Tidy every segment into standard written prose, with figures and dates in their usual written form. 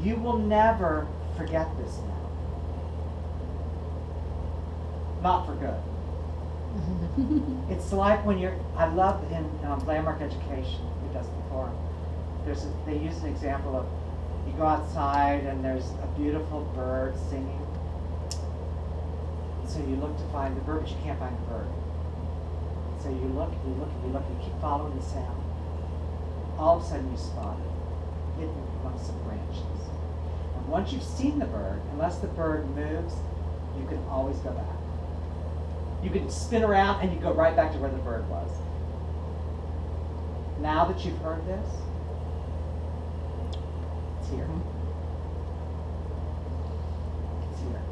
You will never forget this now. Not for good. It's like when you're, I love in Landmark Education, who does the forum, they use an example of, you go outside and there's a beautiful bird singing. So you look to find the bird, but you can't find the bird. So you look, and you look, and you look, and you keep following the sound. All of a sudden you spot it, hidden among some branches. And once you've seen the bird, unless the bird moves, you can always go back. You can spin around and you go right back to where the bird was. Now that you've heard this, it's here. It's here.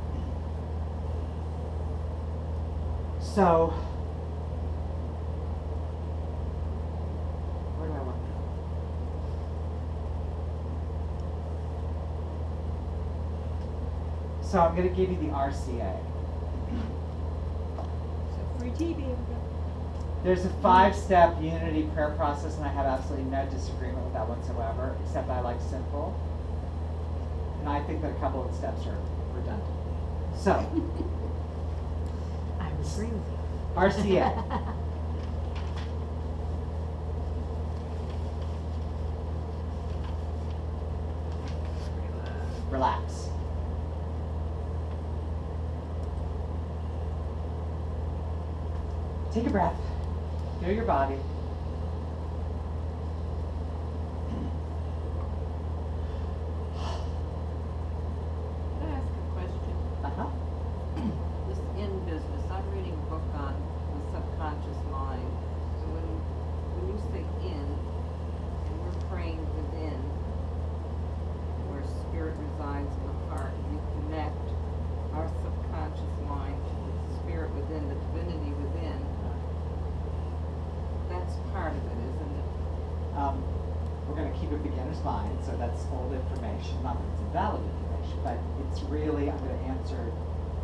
So, where do I want to go? So I'm going to give you the RCA. Free TV. There's a 5-step unity prayer process, and I have absolutely no disagreement with that whatsoever, except I like simple. And I think that a couple of the steps are redundant. So, I agree with you. RCA. Relax. Take a breath. Feel your body. Can I ask a question? Uh-huh. This in business, I'm reading a book on the subconscious mind. So when you say in, and we're praying within, where spirit resides in the heart, we connect our subconscious mind to the spirit within, the divinity within. That's part of it, isn't it? We're going to keep it beginner's mind, so that's old information. Not that it's invalid information, but it's really, I'm going to answer,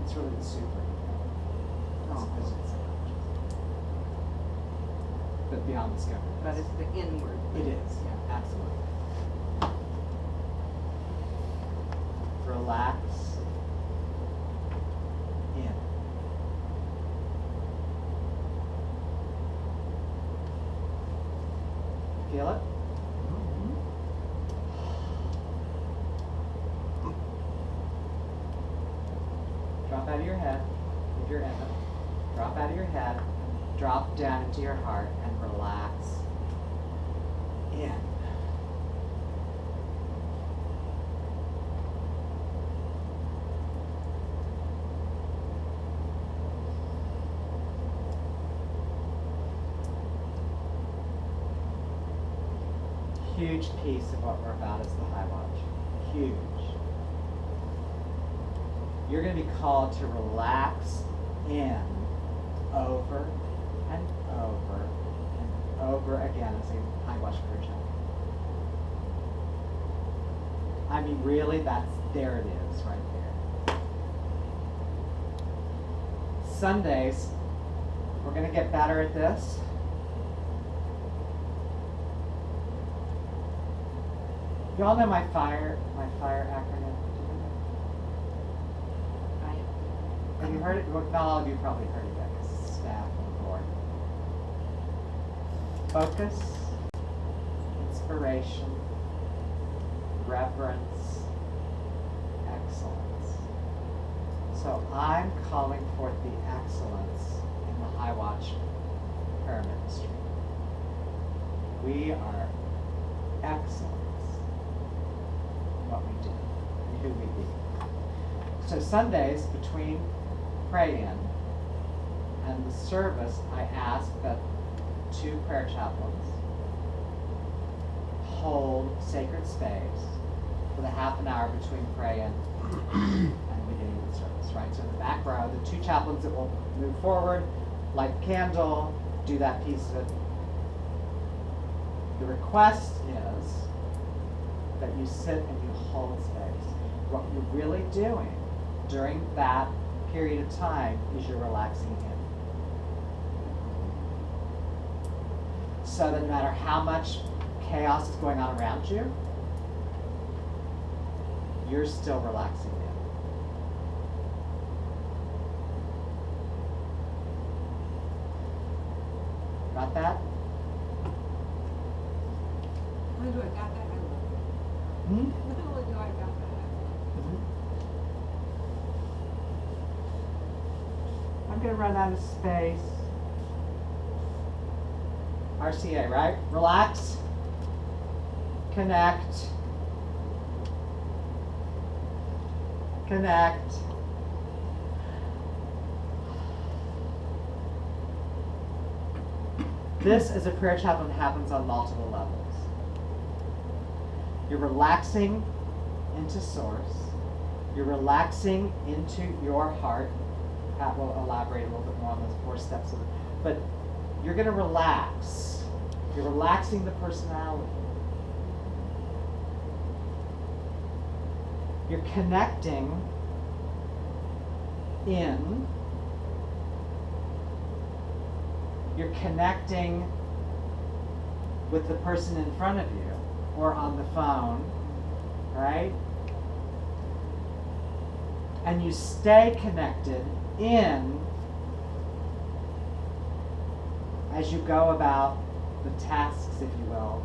it's really the super. Because it's subconscious. But beyond discovery. But it's the inward. It is, yeah, absolutely. Relax in. Feel it? Drop out of your head, if you're in it. Drop out of your head, drop down into your heart, and relax in. Huge piece of what we're about is the high watch. Huge. You're going to be called to relax in over and over and over again as a high watch prayer chaplain. I mean, really, there it is right there. Sundays, we're going to get better at this. You all know my fire acronym? Have you heard it? Well, not all of you probably heard it yet, because it's staff on the board. Focus, inspiration, reverence, excellence. So I'm calling forth the excellence in the High Watch prayer ministry. We are excellence in what we do and who we be. So Sundays between pray-in and the service, I ask that 2 prayer chaplains hold sacred space for the half an hour between pray-in and the beginning of the service, right? So in the back row, the 2 chaplains that will move forward, light the candle, do that piece of it. The request is that you sit and you hold space. What you're really doing during that period of time is you're relaxing in. So that no matter how much chaos is going on around you, you're still relaxing in. Got that? When do I got that? Hmm? Not only do I got that. I'm gonna run out of space. RCA, right? Relax. Connect. Connect. This, as a prayer chaplain, happens on multiple levels. You're relaxing into Source. You're relaxing into your heart. Pat will elaborate a little bit more on those 4 steps of it. But you're going to relax. You're relaxing the personality. You're connecting in. You're connecting with the person in front of you or on the phone, right? And you stay connected in as you go about the tasks, if you will.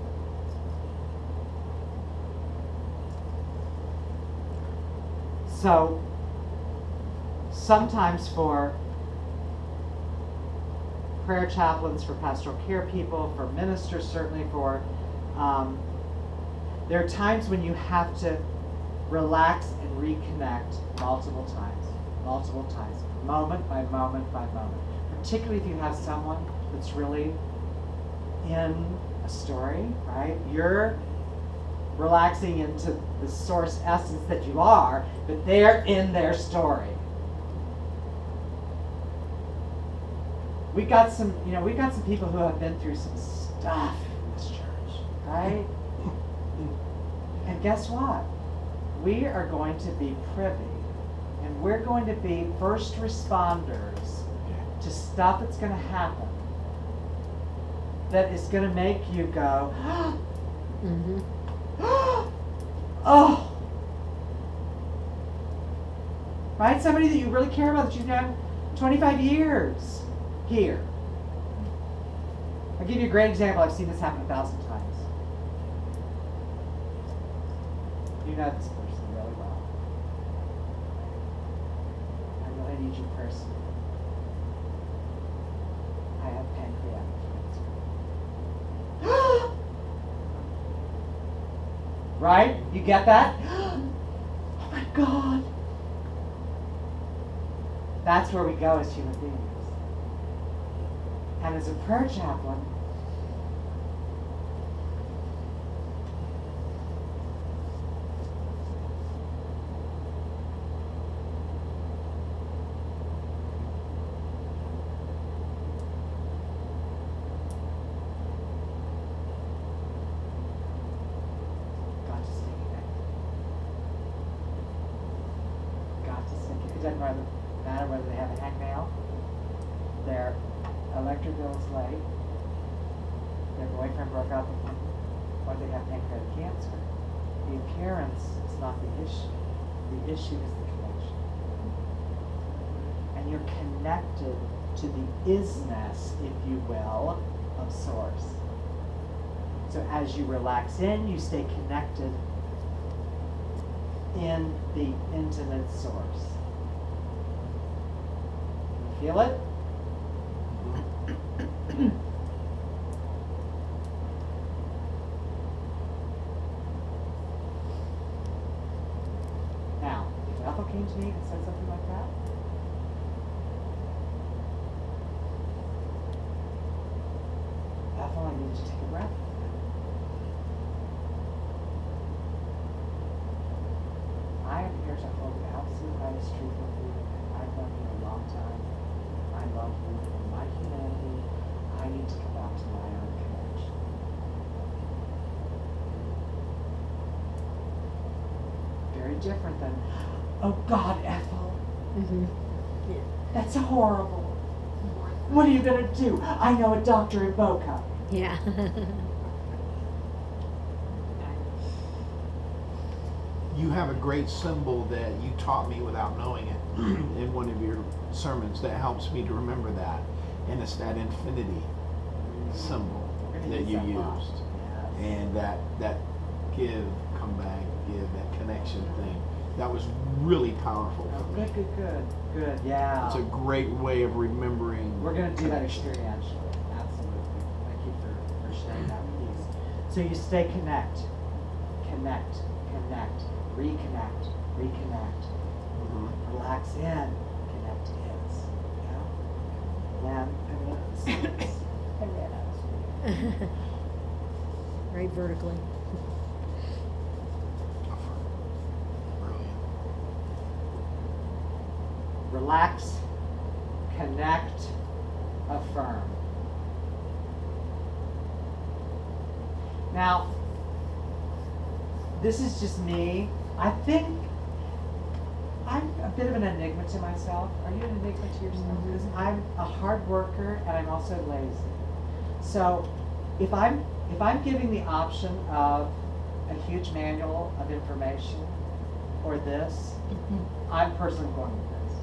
So sometimes for prayer chaplains, for pastoral care people, for ministers, certainly for, there are times when you have to relax and reconnect multiple times, moment by moment by moment. Particularly if you have someone that's really in a story, right? You're relaxing into the Source essence that you are, but they're in their story. We got some people who have been through some stuff in this church, right? And guess what? We are going to be privy, and we're going to be first responders to stuff that's going to happen that is going to make you go, Mm-hmm. oh, right? Somebody that you really care about, that you've known 25 years here. I'll give you a great example. I've seen this happen 1,000 times. You know this person really well. I really need you personally. I have pancreatic cancer. Right? You get that? Oh my God. That's where we go as human beings. And as a prayer chaplain, got to stay connected. Got to stay connected. It doesn't matter whether they have a hangnail, their electric bill is late, their boyfriend broke up with them, or they have pancreatic cancer. The appearance is not the issue. The issue is the connection. And you're connected to the isness, if you will, of Source. So as you relax in, you stay connected in the intimate Source. You feel it? Now, if Ethel came to me and said something like that, Ethel, I need you to take a breath. I am here to hold absolute highest truth with you. I've known you a long time. I love you in my humanity. I need to come back to my own connection. Very different than, oh God, Ethel, Mm-hmm. Yeah. that's horrible. What are you going to do? I know a doctor in Boca. Yeah. You have a great symbol that you taught me without knowing it in one of your sermons that helps me to remember that. And it's that infinity symbol that you used. Yes. And that give, come back, give, that connection thing. That was really powerful Oh, for me. good, yeah. It's a great way of remembering. We're going to do that experientially. Absolutely. Thank you for sharing that piece. So you stay connect, reconnect. Mhm. Relax in, connect is. Yeah? Then connect. Right vertically. Brilliant. Relax, connect, affirm. Now, this is just me. I think I'm a bit of an enigma to myself. Are you an enigma to yourself? Because I'm a hard worker and I'm also lazy. So if I'm giving the option of a huge manual of information or this, I'm personally going with this.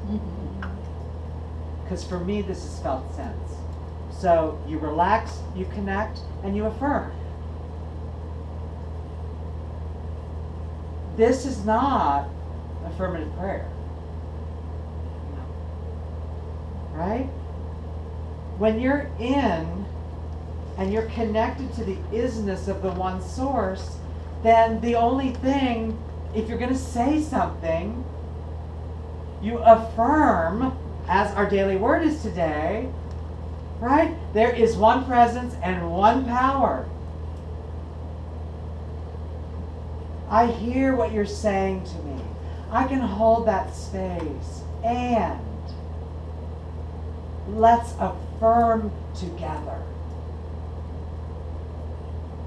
Because for me, this is felt sense. So you relax, you connect, and you affirm. This is not affirmative prayer. Right? When you're in and you're connected to the isness of the one source, then the only thing, if you're going to say something, you affirm, as our daily word is today, right? There is one presence and one power. I hear what you're saying to me. I can hold that space. And let's affirm together.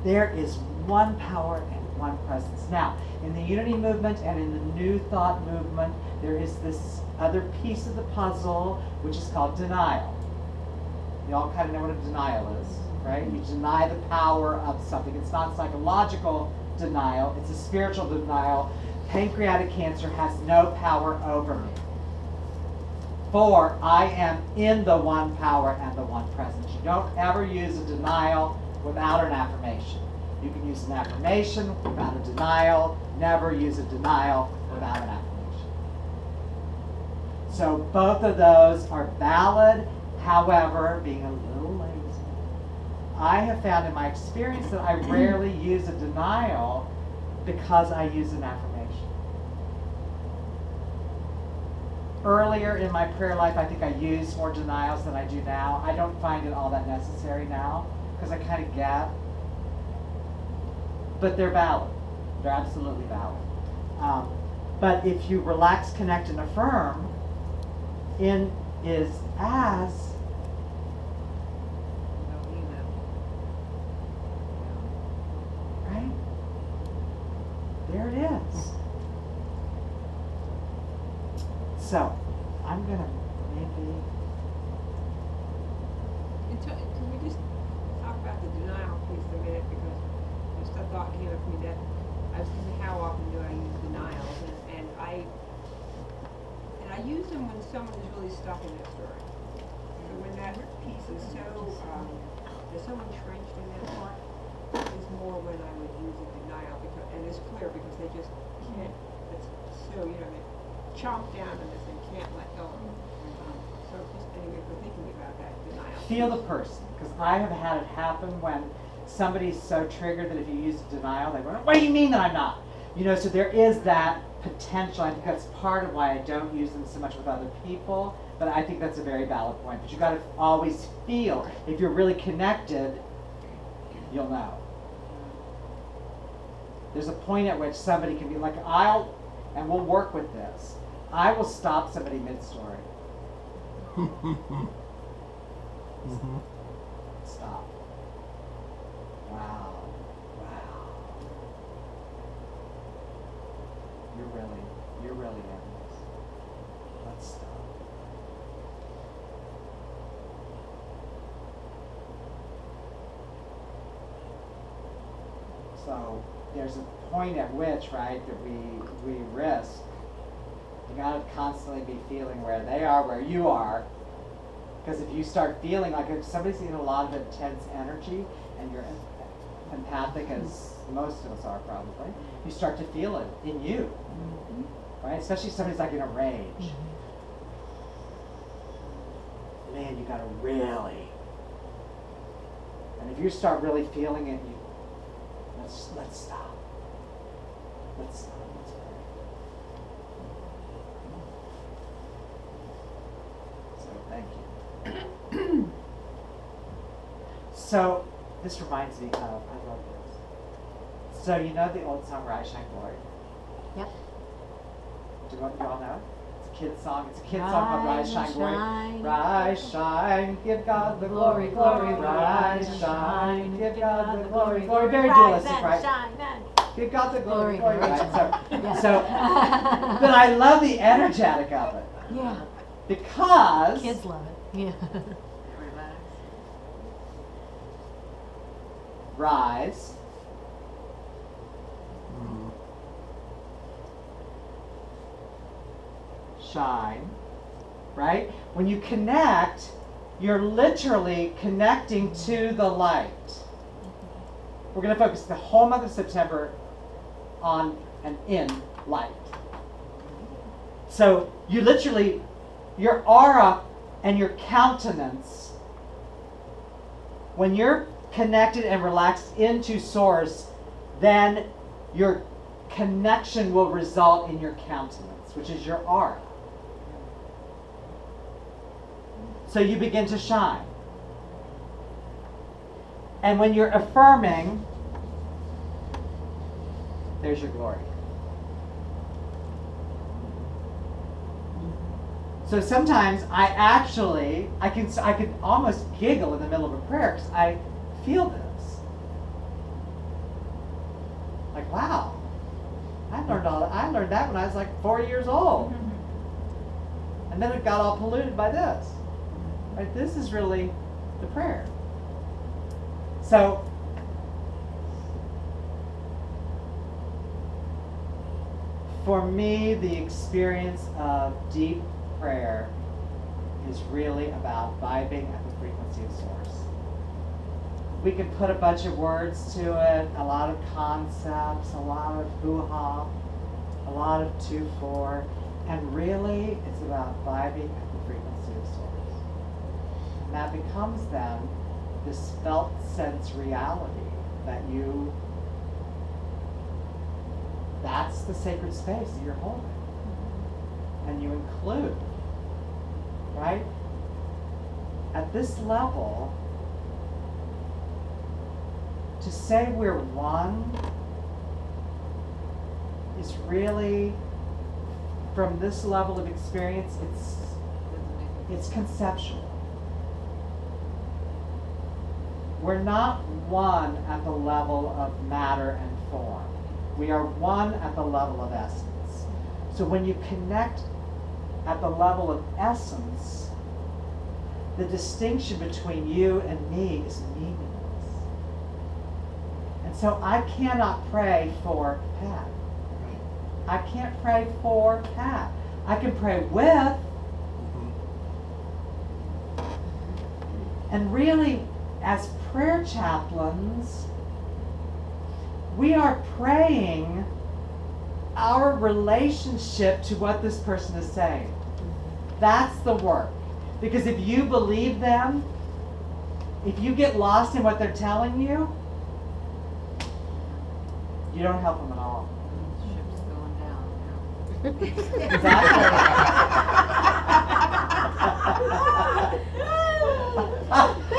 There is one power and one presence. Now, in the unity movement and in the new thought movement, there is this other piece of the puzzle, which is called denial. You all kind of know what a denial is, right? You deny the power of something. It's not psychological denial, it's a spiritual denial. Pancreatic cancer has no power over me. For I am in the one power and the one presence. You don't ever use a denial without an affirmation. You can use an affirmation without a denial. Never use a denial without an affirmation. So both of those are valid. However, being a little lazy, I have found in my experience that I rarely use a denial because I use an affirmation. Earlier in my prayer life, I think I used more denials than I do now. I don't find it all that necessary now because I kind of get. But they're valid. They're absolutely valid. But if you relax, connect, and affirm, in is as. Right? There it is. So, I'm going to maybe. Can we just talk about the denial piece a minute, because just a thought came up to me that I was thinking, how often do I use denials? And I use them when someone is really stuck in their story. So when that piece is so there's so entrenched in that part, is more when I would use a denial, because, and it's clear because they just can't. It's so they chomp down on this and can't let go. So just anyway, for thinking about that denial. Feel the person, because I have had it happen when somebody's so triggered that if you use denial, they go, "What do you mean that I'm not?" So there is that potential. I think that's part of why I don't use them so much with other people, but I think that's a very valid point. But you got to always feel, if you're really connected, you'll know. There's a point at which somebody can be like, and we'll work with this, I will stop somebody mid-story. Stop. Wow. You're really in this. Let's stop. So there's a point at which, right, that we risk. You gotta constantly be feeling where they are, where you are. Because if you start feeling like if somebody's in a lot of intense energy and you're empathic, as most of us are probably, you start to feel it in you, right? Especially if somebody's like in a rage. Man, you gotta really. And if you start really feeling it, let's stop. Let's stop. Let's pray. So thank you. So this reminds me of, I love this. So you know the old song Rise, Shine, Glory? Yep. Do you all know it? It's a kid's song. It's a kid's song called Rise, Shine, Glory. Shine. Rise, shine, give God the glory, glory. Rise, shine, give God the glory, glory. Very dualistic, right? Give God the glory, glory. Right? So, but I love the energetic of it. Yeah. Because Kids love it. Yeah. Relax. rise, shine, right? When you connect, you're literally connecting to the light. We're going to focus the whole month of September on and in light. So you literally, your aura and your countenance, when you're connected and relaxed into Source, then your connection will result in your countenance, which is your aura. So you begin to shine. And when you're affirming, there's your glory. So sometimes I could almost giggle in the middle of a prayer because I feel this. Like, wow, I learned that when I was like 4 years old. And then it got all polluted by this. Right? This is really the prayer. So for me, the experience of deep prayer is really about vibing at the frequency of Source. We can put a bunch of words to it, a lot of concepts, a lot of hoo-ha, a lot of 2-4, and really it's about vibing at the frequency of Source. And that becomes then this felt sense reality that that's the sacred space that you're holding. And you include, right? At this level, to say we're one is really, from this level of experience, it's conceptual. We're not one at the level of matter and form. We are one at the level of essence. So when you connect at the level of essence, the distinction between you and me is meaningless. And so I cannot pray for Pat. I can't pray for Pat. I can pray with. And really, as prayer chaplains, we are praying our relationship to what this person is saying. That's the work. Because if you believe them, if you get lost in what they're telling you, you don't help them at all. Ship's going down now. Exactly.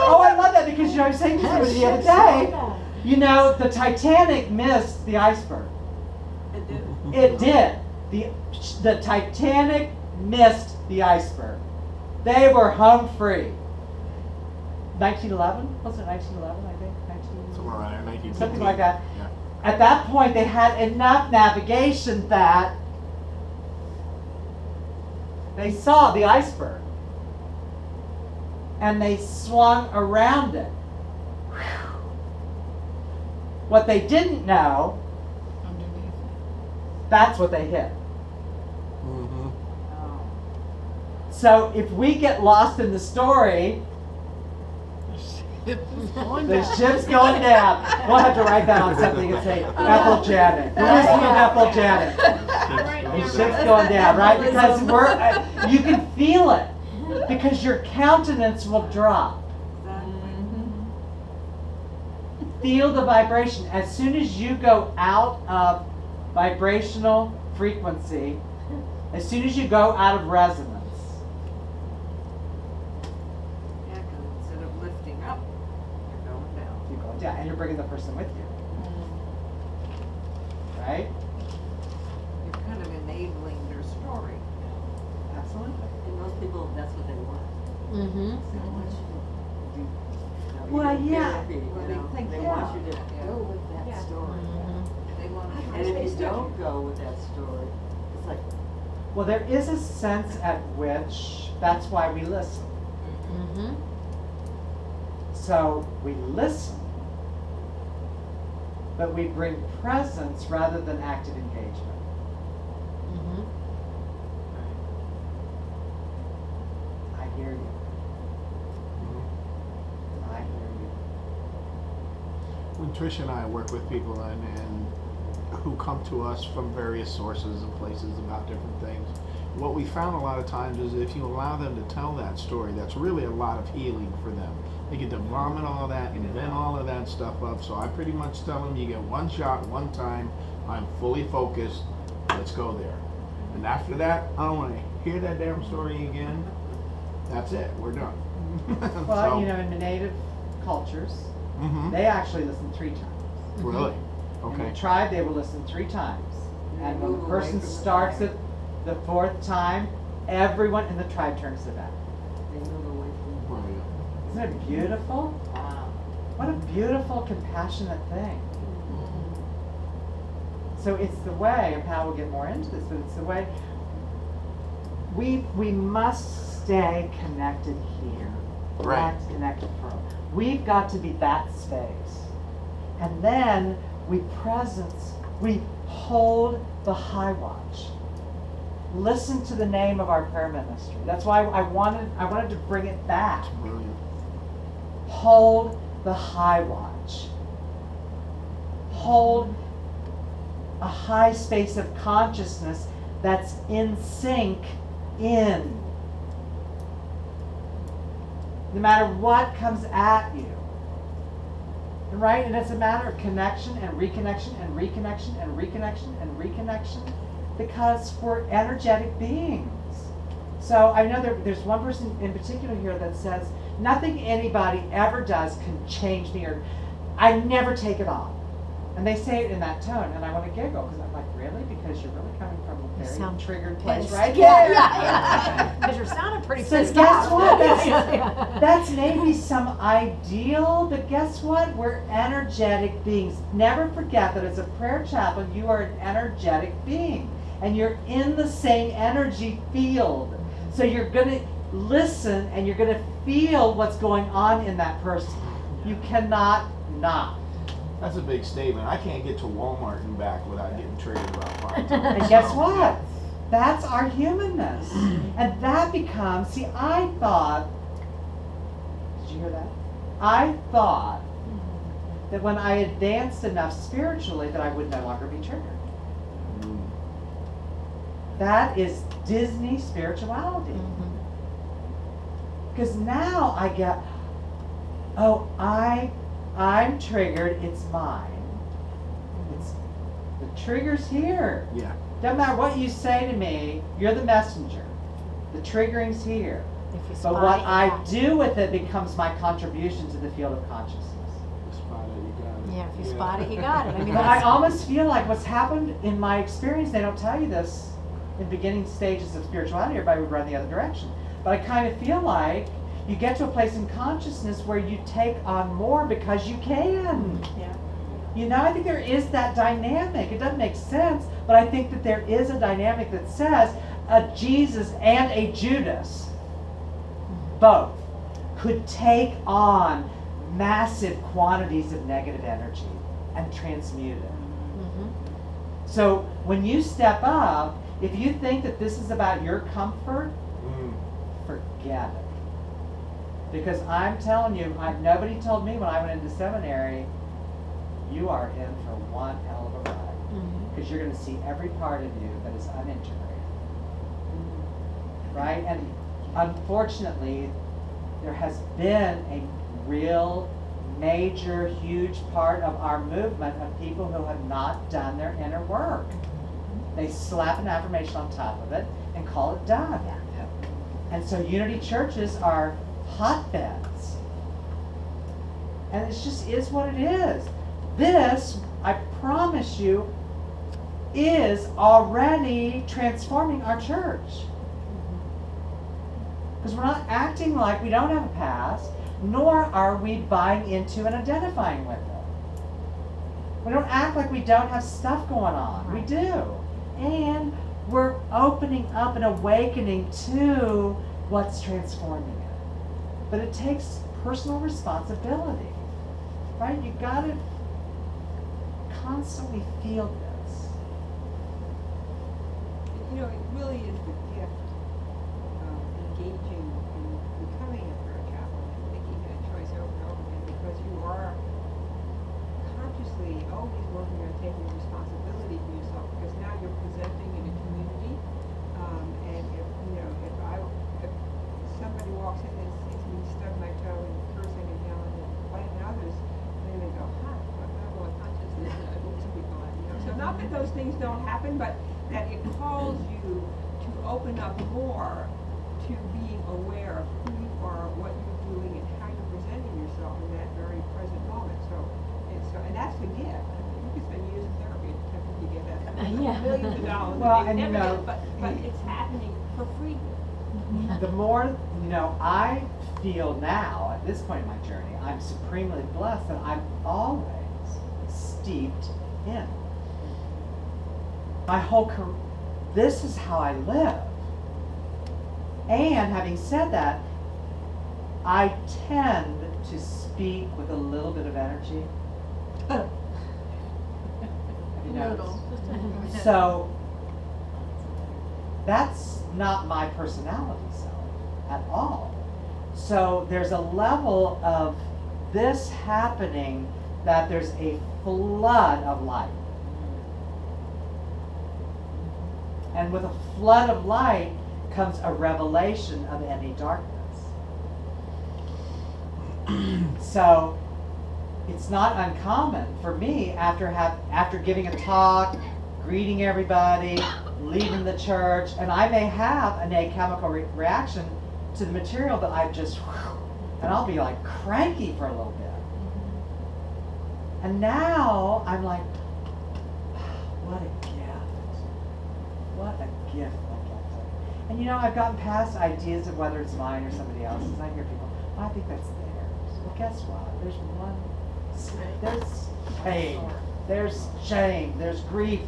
Oh, I love that because I was saying to somebody the other day, you know, the Titanic missed the iceberg. It did. The Titanic missed the iceberg. They were home free. 1911? Was it 1911, I think? Somewhere around there, 1915. Something like that. Yeah. At that point, they had enough navigation that they saw the iceberg. And they swung around it. What they didn't know That's what they hit. Mm-hmm. Oh. So if we get lost in the story, the ship's going down. We'll have to write that on something and say Ethel Janet. We're listening to Ethel Janet. The ship's going down, right? Because you can feel it. Because your countenance will drop. Feel the vibration. As soon as you go out of vibrational frequency, as soon as you go out of resonance, Yeah, 'cause instead of lifting up, you're going down. you go down, and you're bringing the person with you, right? You're kind of enabling their story. Absolutely. And most people, that's what they want. Mm-hmm. They want you to do, Well, your yeah. therapy, you Well, they know, think, they yeah. want you to Yeah. go with that Yeah. story. They want to. And if you don't go with that story, it's like, Well, there is a sense at which that's why we listen. Mm-hmm. So we listen, but we bring presence rather than active engagement. Mm-hmm. I hear you. I hear you. When Trish and I work with people and who come to us from various sources and places about different things, what we found a lot of times is if you allow them to tell that story, that's really a lot of healing for them. They get to vomit all that and vent all of that stuff up. So I pretty much tell them, you get one shot, one time, I'm fully focused, let's go there. And after that, I don't want to hear that damn story again. That's it, we're done. Well, you know, in the native cultures, Mm-hmm. they actually listen 3 times. Really? In Okay. the tribe, they will listen 3 times. And when the Move away person from the starts fire. it the 4th time, everyone in the tribe turns their back. they move away from Brilliant. Isn't it beautiful? Wow. What a beautiful, compassionate thing. So it's the way, and Pat will get more into this, but it's the way we must stay connected here. Right. Not connected for. We've got to be that space. And then we hold the high watch. Listen to the name of our prayer ministry. That's why I wanted to bring it back. Brilliant. Hold the high watch. Hold a high space of consciousness that's in sync in. No matter what comes at you. Right? And it's a matter of connection and reconnection and reconnection and reconnection and reconnection because we're energetic beings. So I know there's one person in particular here that says, nothing anybody ever does can change me, or I never take it off. And they say it in that tone, and I want to giggle because I'm like, really? Because you're really coming from a You very sound triggered place, pissed. right? Yeah, yeah. Because you're sounding pretty So pissed guess off. what? Yeah. That's maybe some ideal, but guess what? We're energetic beings. Never forget that as a prayer chaplain, you are an energetic being. And you're in the same energy field. So you're going to listen and you're going to feel what's going on in that person. You cannot not. That's a big statement. I can't get to Walmart and back without getting triggered about 5 times. And guess So, what? That's our humanness. And that becomes, see, I thought, did you hear that? I thought that when I advanced enough spiritually that I would no longer be triggered. Mm. That is Disney spirituality. Mhm. Because now I get, oh, I'm triggered, it's mine. It's, the trigger's here. Yeah. Doesn't matter what you say to me, you're the messenger. The triggering's here. If you But spot what it, I yeah. do with it becomes my contribution to the field of consciousness. You spot it, you got it. Yeah, if you spot it, you got it. I mean, But I that's, almost feel like what's happened in my experience, they don't tell you this in beginning stages of spirituality, everybody would run the other direction. But I kind of feel like you get to a place in consciousness where you take on more because you can. Yeah. You know, I think there is that dynamic. It doesn't make sense, but I think that there is a dynamic that says a Jesus and a Judas, both, could take on massive quantities of negative energy and transmute it. Mhm. So when you step up, if you think that this is about your comfort, forget it. Because I'm telling you, nobody told me when I went into seminary, you are in for one hell of a ride. Because you're going to see every part of you that is unintegrated. Right? And unfortunately, there has been a real, major, huge part of our movement of people who have not done their inner work. They slap an affirmation on top of it and call it done. And so unity churches are hotbeds. And it just is what it is. This, I promise you, is already transforming our church. Because we're not acting like we don't have a past, nor are we buying into and identifying with it. We don't act like we don't have stuff going on. We do. And we're opening up and awakening to what's transforming it. But it takes personal responsibility. Right? You gotta constantly feel this. You know, it really is the gift of engaging in becoming a prayer chaplain and making that choice over and over again, because you are consciously always working on taking responsibility for yourself, because now you're presenting in a community, and if somebody walks in and sees me stub my toe and cursing and yelling and blaming others, then they go, what level of consciousness did I move to people on? So not that those things don't happen, but that it calls you to open up more to being aware of who you are, what you're doing, and how you're presenting yourself in that very present moment. And that's the gift. I mean, you can spend years in therapy attempting to get that millions of dollars, Well, and and never get it, but it's happening for free. The more, I feel now, at this point in my journey, I'm supremely blessed that I'm always steeped in. My whole career, this is how I live. And having said that, I tend to speak with a little bit of energy. Have you noticed? So, that's not my personality self at all. So there's a level of this happening that there's a flood of light. And with a flood of light comes a revelation of any darkness. So it's not uncommon for me after giving a talk, greeting everybody, leaving the church, and I may have a chemical reaction to the material, but I just, and I'll be like cranky for a little bit. And now I'm like, what a gift. What a gift like that. And I've gotten past ideas of whether it's mine or somebody else's. I hear people, I think that's theirs. Well, guess what? There's pain, there's shame, there's grief,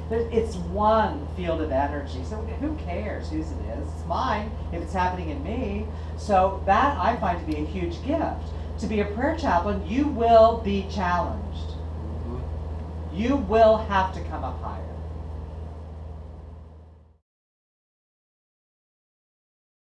it's one field of energy. So who cares whose it is? It's mine if it's happening in me. So that I find to be a huge gift. To be a prayer chaplain, you will be challenged. You will have to come up higher.